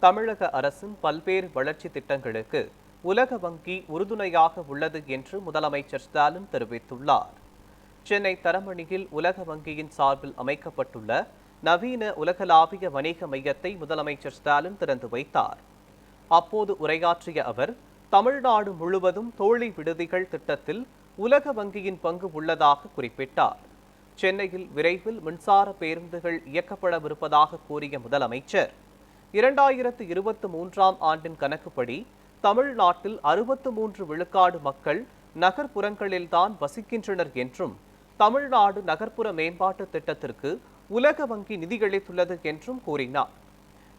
தமிழக அரசின் பல்வேறு வளர்ச்சி திட்டங்களுக்கு உலக வங்கி உறுதுணையாக உள்ளது என்று முதலமைச்சர் ஸ்டாலின் தெரிவித்துள்ளார். சென்னை தரமணியில் உலக வங்கியின் சார்பில் அமைக்கப்பட்டுள்ள நவீன உலகளாவிய வணிக மையத்தை முதலமைச்சர் ஸ்டாலின் திறந்து வைத்தார். அப்போது உரையாற்றிய அவர், தமிழ்நாடு முழுவதும் தோழி விடுதிகள் திட்டத்தில் உலக வங்கியின் பங்கு உள்ளதாக குறிப்பிட்டார். சென்னையில் விரைவில் மின்சார பேருந்துகள் இயக்கப்படவிருப்பதாக கூறிய முதலமைச்சர், 2023ஆம் ஆண்டின் கணக்குப்படி தமிழ்நாட்டில் 63 விழுக்காடு மக்கள் நகர்ப்புறங்களில்தான் வசிக்கின்றனர் என்றும், தமிழ்நாடு நகர்ப்புற மேம்பாட்டு திட்டத்திற்கு உலக வங்கி நிதியளித்துள்ளது என்றும் கூறினார்.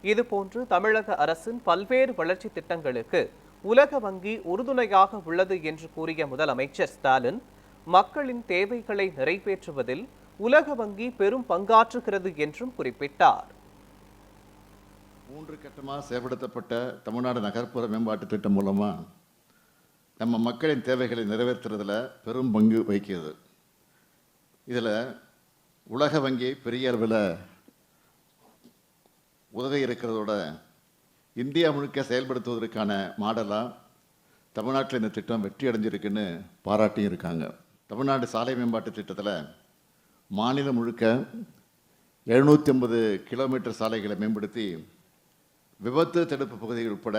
இதுபோன்று தமிழக அரசின் பல்வேறு வளர்ச்சி திட்டங்களுக்கு உலக வங்கி உறுதுணையாக உள்ளது என்று கூறிய முதலமைச்சர் ஸ்டாலின், மக்களின் தேவைகளை நிறைவேற்றுவதில் உலக வங்கி பெரும் பங்காற்றுகிறது என்றும் குறிப்பிட்டார். 3 கட்டமாக செயல்படுத்தப்பட்ட தமிழ்நாடு நகர்ப்புற மேம்பாட்டு திட்டம் மூலமாக நம்ம மக்களின் தேவைகளை நிறைவேற்றுறதுல பெரும் பங்கு வகிக்கிறது. இதில் உலக வங்கி பெரிய அளவில் உதவி இருக்கிறதோட இந்தியா முழுக்க செயல்படுத்துவதற்கான மாடலாக தமிழ்நாட்டில் இந்த திட்டம் வெற்றி அடைஞ்சிருக்குன்னு பாராட்டியும் இருக்காங்க. தமிழ்நாடு சாலை மேம்பாட்டு திட்டத்தில் மாநிலம் முழுக்க 750 கிலோமீட்டர் சாலைகளை மேம்படுத்தி விபத்து தடுப்பு பகுதிகள் உட்பட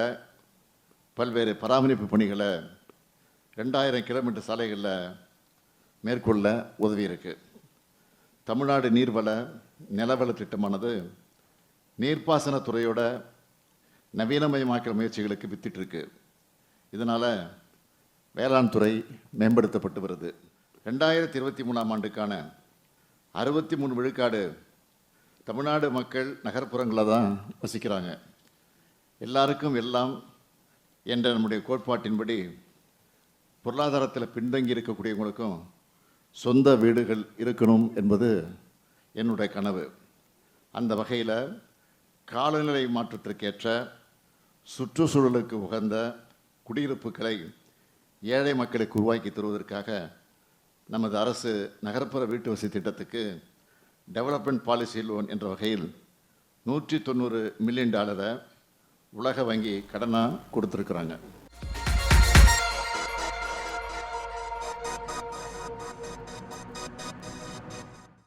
பல்வேறு பராமரிப்பு பணிகளை 2000 கிலோமீட்டர் சாலைகளில் மேற்கொள்ள உதவி இருக்குது. தமிழ்நாடு நீர்வள நிலவள திட்டமானது நீர்ப்பாசனத்துறையோட நவீனமயமாக்கல் முயற்சிகளுக்கு வித்திட்டிருக்கு. இதனால் வேளாண் துறை மேம்படுத்தப்பட்டு வருது. 2023ஆம் ஆண்டுக்கான 63 விழுக்காடு தமிழ்நாடு மக்கள் நகர்ப்புறங்களில் தான் வசிக்கிறாங்க. எல்லாருக்கும் எல்லாம் என்ற நம்முடைய கோட்பாட்டின்படி பொருளாதாரத்தில் பின்தங்கி இருக்கக்கூடியவங்களுக்கும் சொந்த வீடுகள் இருக்கணும் என்பது என்னுடைய கனவு. அந்த வகையில் காலநிலை மாற்றத்திற்கேற்ற சுற்றுச்சூழலுக்கு உகந்த குடியிருப்புகளை ஏழை மக்களுக்கு உருவாக்கி தருவதற்காக நமது அரசு நகர்ப்புற வீட்டு வசதி திட்டத்துக்கு டெவலப்மெண்ட் பாலிசி லோன் என்ற வகையில் $190 மில்லியன் உலக வங்கி கடனாக கொடுத்துருக்குறாங்க.